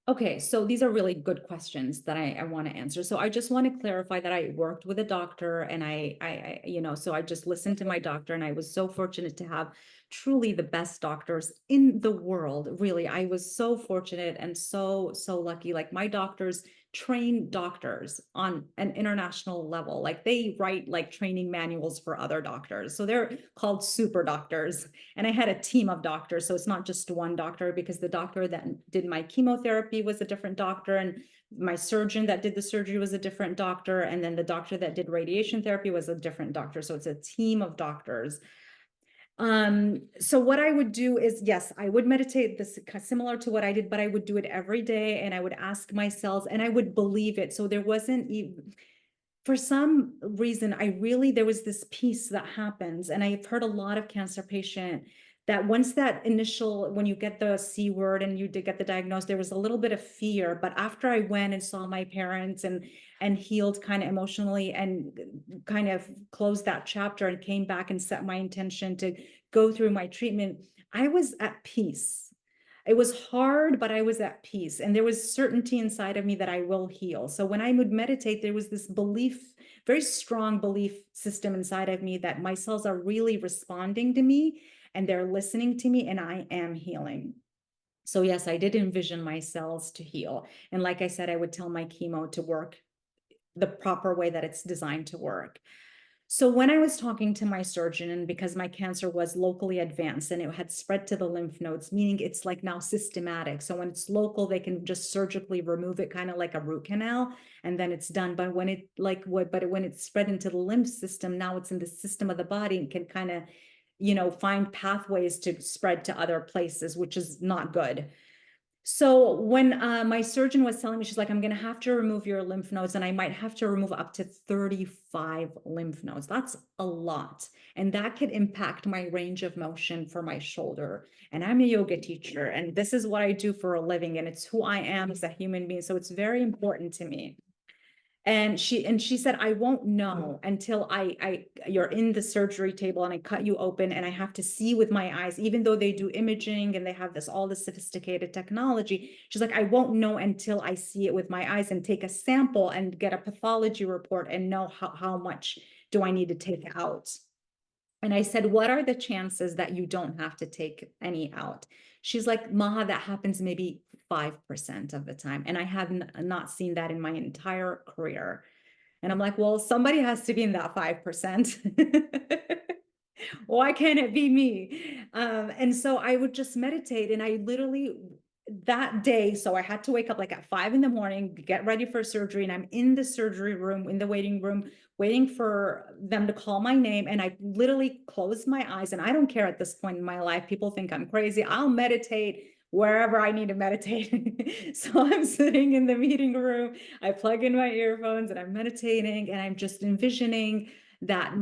Okay, so these are really good questions that I want to answer. So I just want to clarify that I worked with a doctor and so I just listened to my doctor, and I was so fortunate to have truly the best doctors in the world. Really, I was so fortunate and so lucky. Like, my doctors train doctors on an international level. Like, they write like training manuals for other doctors. So they're called super doctors. And I had a team of doctors. So it's not just one doctor, because the doctor that did my chemotherapy was a different doctor, and my surgeon that did the surgery was a different doctor, and then the doctor that did radiation therapy was a different doctor. So it's a team of doctors. So what I would do is, yes, I would meditate, this similar to what I did, but I would do it every day, and I would ask myself, and I would believe it. So there wasn't even, for some reason, there was this piece that happens, and I've heard a lot of cancer patient that once that initial, when you get the C word and you did get the diagnosis, there was a little bit of fear. But after I went and saw my parents and healed kind of emotionally and kind of closed that chapter and came back and set my intention to go through my treatment, I was at peace. It was hard, but I was at peace. And there was certainty inside of me that I will heal. So when I would meditate, there was this belief, very strong belief system inside of me that my cells are really responding to me and they're listening to me and I am healing. So yes, I did envision my cells to heal. And like I said, I would tell my chemo to work the proper way that it's designed to work. So when I was talking to my surgeon, and because my cancer was locally advanced and it had spread to the lymph nodes, meaning it's like now systematic. So when it's local, they can just surgically remove it, kind of like a root canal, and then it's done. But when it when it's spread into the lymph system, now it's in the system of the body and can kind of, find pathways to spread to other places, which is not good. So when my surgeon was telling me, she's like, I'm going to have to remove your lymph nodes and I might have to remove up to 35 lymph nodes. That's a lot. And that could impact my range of motion for my shoulder. And I'm a yoga teacher and this is what I do for a living. And it's who I am as a human being. So it's very important to me. And she said, I won't know until you're in the surgery table and I cut you open and I have to see with my eyes, even though they do imaging and they have all this sophisticated technology. She's like, I won't know until I see it with my eyes and take a sample and get a pathology report and know how much do I need to take out. And I said, what are the chances that you don't have to take any out? She's like, Maha, that happens maybe 5% of the time. And I have not seen that in my entire career. And I'm like, well, somebody has to be in that 5%. Why can't it be me? And so I would just meditate and I literally that day, so I had to wake up like at 5 a.m, get ready for surgery. And I'm in the surgery room, in the waiting room, waiting for them to call my name. And I literally closed my eyes. And I don't care at this point in my life. People think I'm crazy. I'll meditate wherever I need to meditate. So I'm sitting in the meeting room. I plug in my earphones and I'm meditating and I'm just envisioning that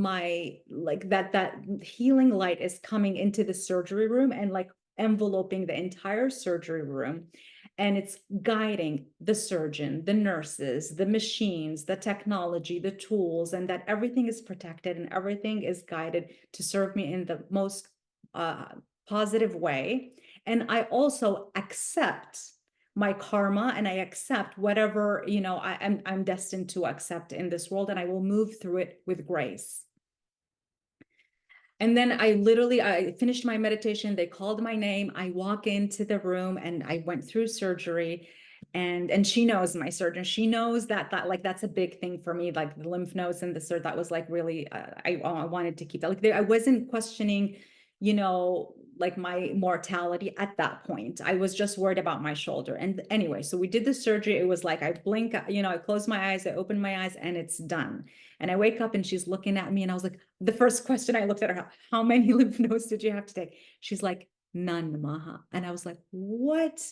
that healing light is coming into the surgery room and like enveloping the entire surgery room, and it's guiding the surgeon, the nurses, the machines, the technology, the tools, and that everything is protected and everything is guided to serve me in the most positive way. And I also accept my karma and I accept whatever, I'm destined to accept in this world, and I will move through it with grace. And then I finished my meditation. They called my name. I walk into the room and I went through surgery, and she knows, my surgeon, she knows that like that's a big thing for me, like the lymph nodes and the surgery. That was like really, I wanted to keep that. Like I wasn't questioning, like my mortality at that point. I was just worried about my shoulder. And anyway, so we did the surgery. It was like I blink, I close my eyes, I open my eyes, and it's done. And I wake up and she's looking at me and I was like, the first question I looked at her, how many lymph nodes did you have to take? She's like, none, Maha. And I was like, what?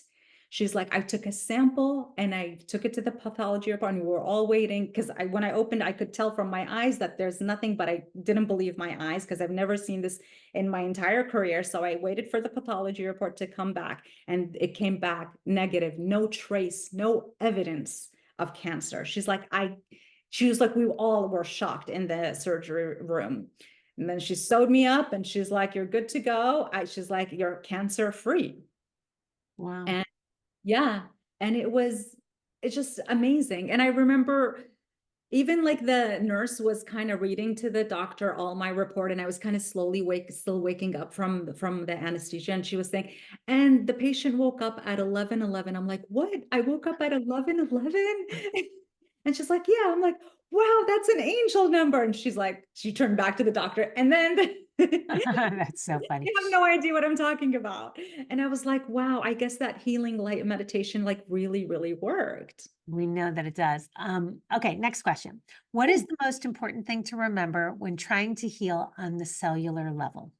She's like, I took a sample and I took it to the pathology report and we were all waiting because when I opened, I could tell from my eyes that there's nothing, but I didn't believe my eyes because I've never seen this in my entire career. So I waited for the pathology report to come back and it came back negative, no trace, no evidence of cancer. She was like, we all were shocked in the surgery room. And then she sewed me up and she's like, you're good to go. She's like, you're cancer free. Wow. And yeah, and it's just amazing. And I remember even like the nurse was kind of reading to the doctor all my report, and I was kind of still waking up from the anesthesia, and she was saying, and the patient woke up at 11:11. I'm like, what? I woke up at 11:11? And she's like, yeah. I'm like, wow, that's an angel number. And she's like, she turned back to the doctor, and then That's so funny. you have no idea what I'm talking about. And I was like, wow, I guess that healing light meditation like really, really worked. We know that it does. Okay, next question. What is the most important thing to remember when trying to heal on the cellular level?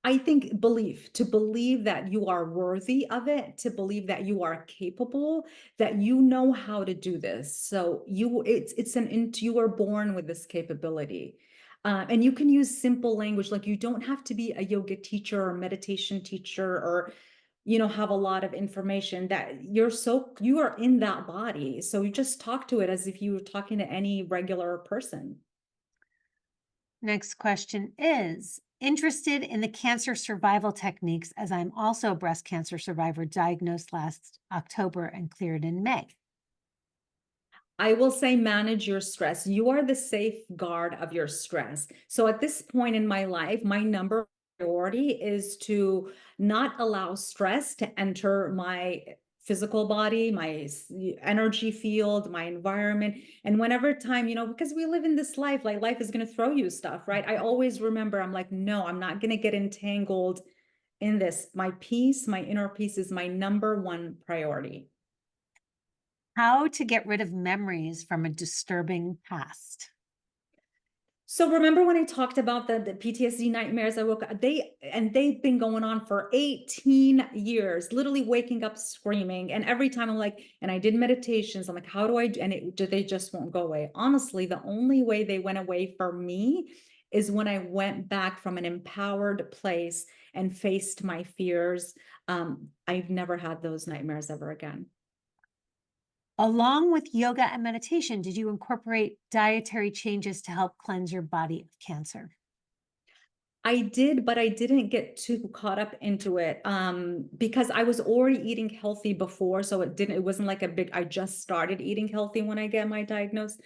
I think to believe that you are worthy of it, to believe that you are capable, that you know how to do this. So you are born with this capability. And you can use simple language, like you don't have to be a yoga teacher or meditation teacher or, have a lot of information. That you are in that body. So you just talk to it as if you were talking to any regular person. Next question is interested in the cancer survival techniques as I'm also a breast cancer survivor diagnosed last October and cleared in May. I will say manage your stress. You are the safeguard of your stress. So at this point in my life, my number priority is to not allow stress to enter my physical body, my energy field, my environment. And whenever time, because we live in this life, like life is going to throw you stuff, right? I always remember, I'm like, no, I'm not going to get entangled in this. My peace, my inner peace is my number one priority. How to get rid of memories from a disturbing past. So remember when I talked about the PTSD nightmares I woke up, they've been going on for 18 years, literally waking up screaming. And every time I'm like, and I did meditations, I'm like, how do I do? And they just won't go away. Honestly, the only way they went away for me is when I went back from an empowered place and faced my fears. I've never had those nightmares ever again. Along with yoga and meditation, did you incorporate dietary changes to help cleanse your body of cancer? I did, but I didn't get too caught up into it because I was already eating healthy before. So it wasn't like I just started eating healthy when I get my diagnosis.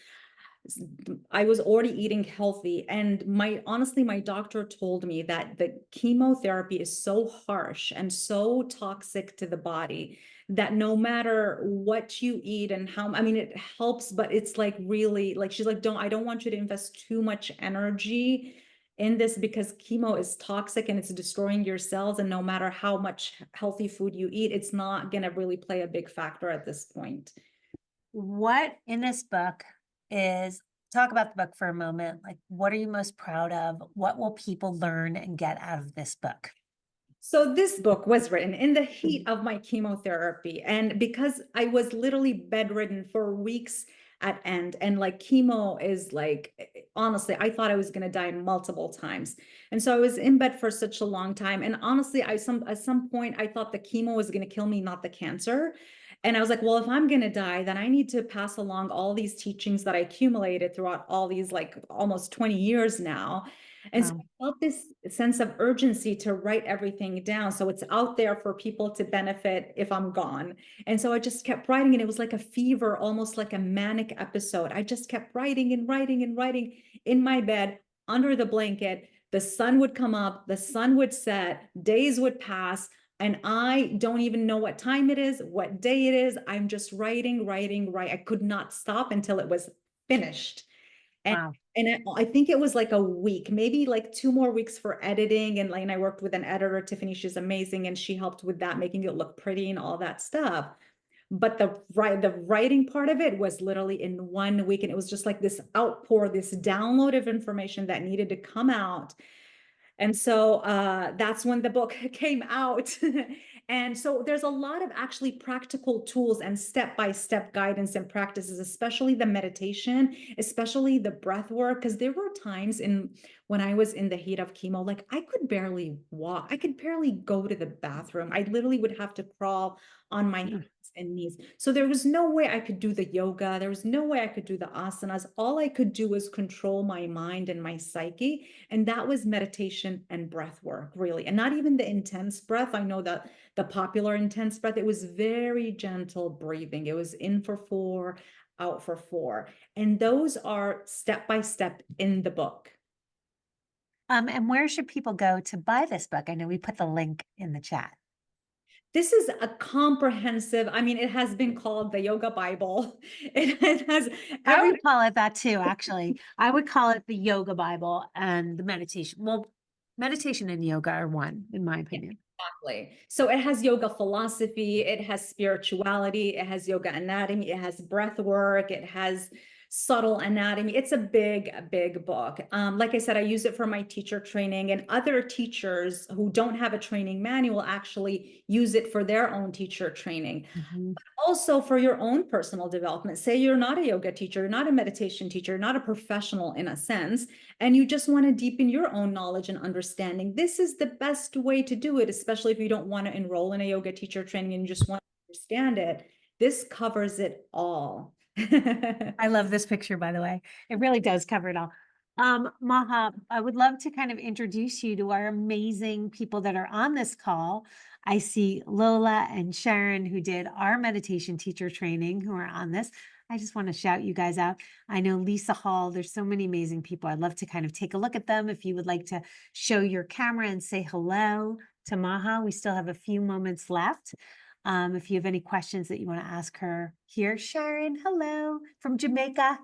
I was already eating healthy. And honestly, my doctor told me that the chemotherapy is so harsh and so toxic to the body that no matter what you eat and how, I mean, it helps, but it's like really like, she's like, I don't want you to invest too much energy in this because chemo is toxic and it's destroying your cells. And no matter how much healthy food you eat, it's not going to really play a big factor at this point. What in this book is, talk about the book for a moment. Like, what are you most proud of? What will people learn and get out of this book? So this book was written in the heat of my chemotherapy. And because I was literally bedridden for weeks at end, and like chemo is like, honestly, I thought I was going to die multiple times. And so I was in bed for such a long time. And honestly, at some point I thought the chemo was going to kill me, not the cancer. And I was like, well, if I'm going to die, then I need to pass along all these teachings that I accumulated throughout all these like almost 20 years now. And so Wow. I felt this sense of urgency to write everything down. So it's out there for people to benefit if I'm gone. And so I just kept writing, and it was like a fever, almost like a manic episode. I just kept writing and writing and writing in my bed under the blanket. The sun would come up, the sun would set, days would pass. And I don't even know what time it is, what day it is. I'm just writing, writing, writing. I could not stop until it was finished. And Wow. I think it was like a week, maybe like 2 more weeks for editing. And like, and I worked with an editor, Tiffany, she's amazing. And she helped with that, making it look pretty and all that stuff. But the writing part of it was literally in 1 week. And it was just like this outpour, this download of information that needed to come out. And so that's when the book came out. And so there's a lot of actually practical tools and step-by-step guidance and practices, especially the meditation, especially the breath work. Because there were times when I was in the heat of chemo, like I could barely walk. I could barely go to the bathroom. I literally would have to crawl on my hands and knees. So there was no way I could do the yoga. There was no way I could do the asanas. All I could do was control my mind and my psyche. And that was meditation and breath work, really. And not even the intense breath. I know that the popular intense breath, it was very gentle breathing. It was in for 4, out for 4. And those are step by step in the book. And where should people go to buy this book? I know we put the link in the chat. This is a comprehensive, I mean, it has been called the Yoga Bible. It has I every would call it that too, actually. I would call it the yoga Bible and the meditation. Well, meditation and yoga are one, in my opinion. Exactly. So it has yoga philosophy, it has spirituality, it has yoga anatomy, it has breath work, it has subtle anatomy. It's a big book. Like I said, I use it for my teacher training, and other teachers who don't have a training manual actually use it for their own teacher training. Mhm. Also for your own personal development. Say you're not a yoga teacher, you're not a meditation teacher, you're not a professional in a sense, and you just want to deepen your own knowledge and understanding. This is the best way to do it, especially if you don't want to enroll in a yoga teacher training and you just want to understand it. This covers it all. I love this picture, by the way. It really does cover it all. Maha, I would love to kind of introduce you to our amazing people that are on this call. I see Lola and Sharon, who did our meditation teacher training, who are on this. I just want to shout you guys out. I know Lisa Hall, there's so many amazing people. I'd love to kind of take a look at them. If you would like to show your camera and say hello to Maha, we still have a few moments left. If you have any questions that you want to ask her here, Sharon, hello from Jamaica.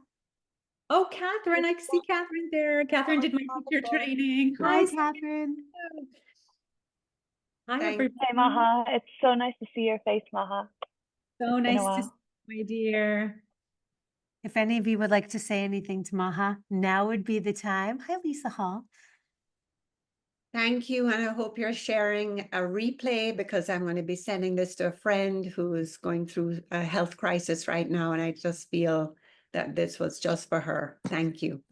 Oh, Catherine, I see Catherine there. Catherine did my teacher training. Hi, Hi, Catherine. hi, Thanks. everybody. Hey Maha, it's so nice to see your face, Maha. So It's been a nice to see while. you, my dear. If any of you would like to say anything to Maha, now would be the time. Hi, Lisa Hall. Thank you. And I hope you're sharing a replay because I'm going to be sending this to a friend who is going through a health crisis right now. And I just feel that this was just for her. Thank you.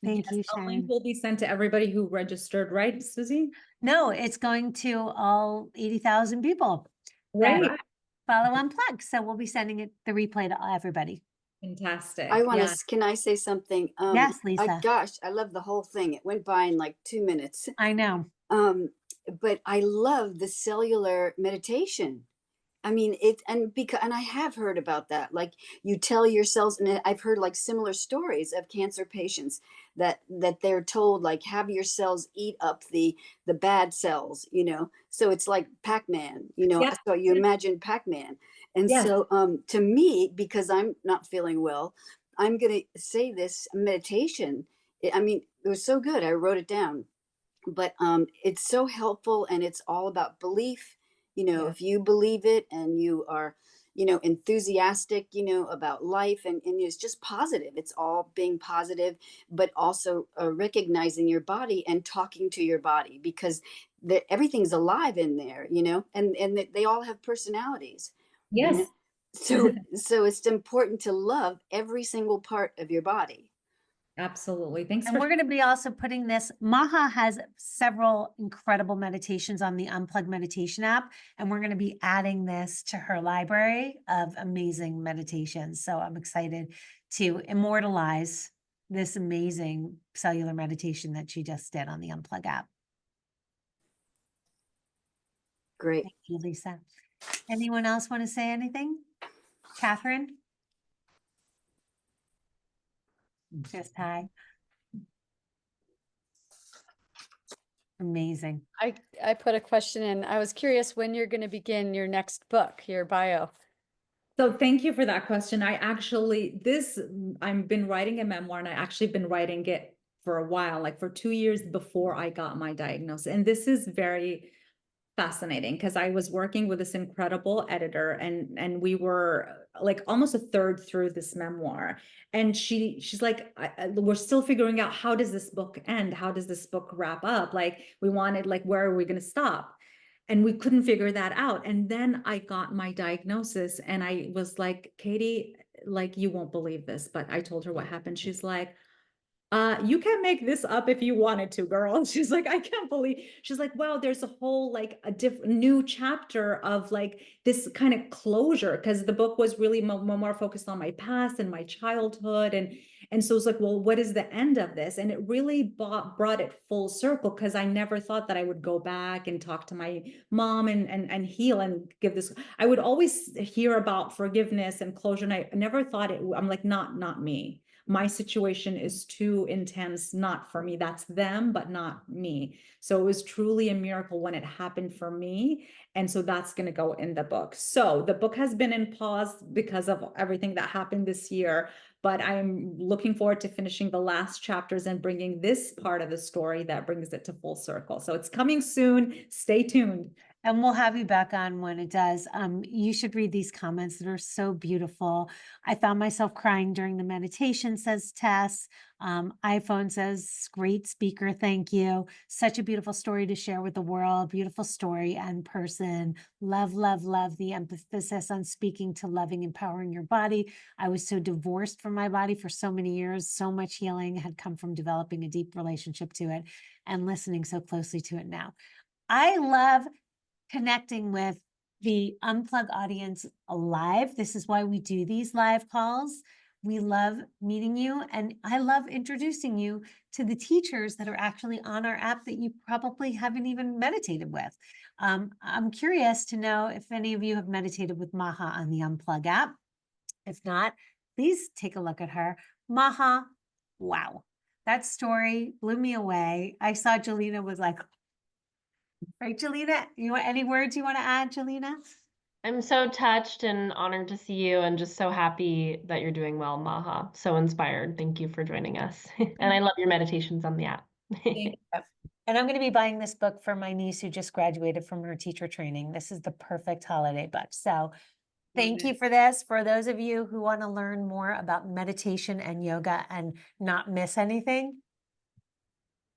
Thank Yes, you, a link Sharon. will be sent to everybody who registered, right, Susie? No, it's going to all 80,000 people Right. that follow Unplug. So we'll be sending it the replay to everybody. Fantastic. I want to, Yeah. can I say something? Yes, Lisa. Gosh, I love the whole thing. It went by in like 2 minutes. I know. But I love the cellular meditation. I mean, and I have heard about that. Like you tell yourselves, and I've heard like similar stories of cancer patients that they're told like have your cells eat up the bad cells, you know. So it's like Pac-Man, you know. Yep. So you imagine Pac-Man. And Yes. so to me, because I'm not feeling well, I'm gonna say this meditation. I mean, it was so good. I wrote it down, but it's so helpful, and it's all about belief. You know, Yeah. if you believe it and you are, you know, enthusiastic, you know, about life, and it's just positive. It's all being positive, but also recognizing your body and talking to your body, because everything's alive in there, you know, and they all have personalities. You Yes. know? So it's important to love every single part of your body. Absolutely. Thanks And for we're going to be also putting this. Maha has several incredible meditations on the Unplug meditation app, and we're going to be adding this to her library of amazing meditations. So I'm excited to immortalize this amazing cellular meditation that she just did on the Unplug app. Great. Thank you, Lisa. Anyone else want to say anything? Catherine? Just hi. Amazing. I put a question in. I was curious when you're going to begin your next book, your bio. So thank you for that question. I've been writing a memoir, and I actually been writing it for a while, like for 2 years before I got my diagnosis. And this is very fascinating because I was working with this incredible editor, and we were like almost a third through this memoir, and she's like, we're still figuring out, how does this book end? How does this book wrap up? Like we wanted, like, where are we going to stop? And we couldn't figure that out. And then I got my diagnosis, and I was like, Katie, like, you won't believe this, but I told her what happened. She's like, you can make this up if you wanted to, girl. She's like, I can't believe. She's like, wow, there's a whole like a new chapter of like this kind of closure, because the book was really more focused on my past and my childhood, and so it's like, well, what is the end of this? And it really brought it full circle, because I never thought that I would go back and talk to my mom and heal and give this. I would always hear about forgiveness and closure, and I never thought it. I'm like, not me. My situation is too intense, not for me. That's them, but not me. So it was truly a miracle when it happened for me. And so that's going to go in the book. So the book has been in pause because of everything that happened this year, but I'm looking forward to finishing the last chapters and bringing this part of the story that brings it to full circle. So it's coming soon. Stay tuned. And we'll have you back on when it does. You should read these comments that are so beautiful. I found myself crying during the meditation, says Tess. iPhone says, great speaker, thank you. Such a beautiful story to share with the world. Beautiful story and person. Love, love, love the emphasis on speaking to loving, empowering your body. I was so divorced from my body for so many years. So much healing had come from developing a deep relationship to it and listening so closely to it now. I love connecting with the Unplug audience live. This is why we do these live calls. we love meeting you, and I love introducing you to the teachers that are actually on our app that you probably haven't even meditated with. I'm curious to know if any of you have meditated with Maha on the Unplug app. If not, please take a look at her. Maha, wow, that story blew me away. I saw Jelena was like, right, Jelena, you want any words you want to add, Jelena? I'm so touched and honored to see you and just so happy that you're doing well, Maha. So inspired. Thank you for joining us. And I love your meditations on the app. And I'm going to be buying this book for my niece who just graduated from her teacher training. This is the perfect holiday book. So thank you for this. For those of you who want to learn more about meditation and yoga and not miss anything,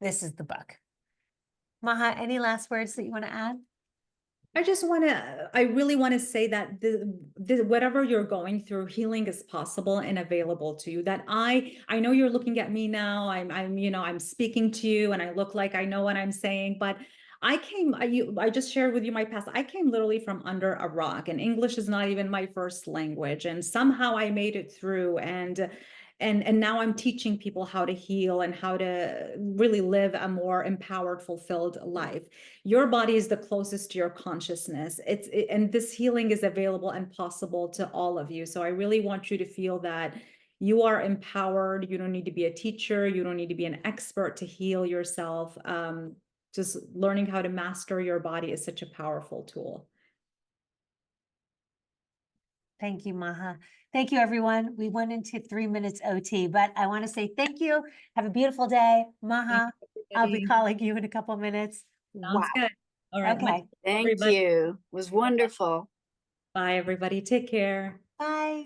this is the book. Maha, any last words that you want to add? I really want to say that whatever you're going through, healing is possible and available to you. That I know you're looking at me now. I'm speaking to you and I look like I know what I'm saying, but I just shared with you my past. I came literally from under a rock, and English is not even my first language. And somehow I made it through, and now I'm teaching people how to heal and how to really live a more empowered, fulfilled life. Your body is the closest to your consciousness. And this healing is available and possible to all of you. So I really want you to feel that you are empowered. You don't need to be a teacher. You don't need to be an expert to heal yourself. Just learning how to master your body is such a powerful tool. Thank you, Maha. Thank you, everyone. We went into 3 minutes OT, but I want to say thank you. Have a beautiful day. Maha, I'll be calling you in a couple minutes. Sounds good. All right. Okay. Thank everybody. you. It was wonderful. Bye, everybody. Take care. Bye.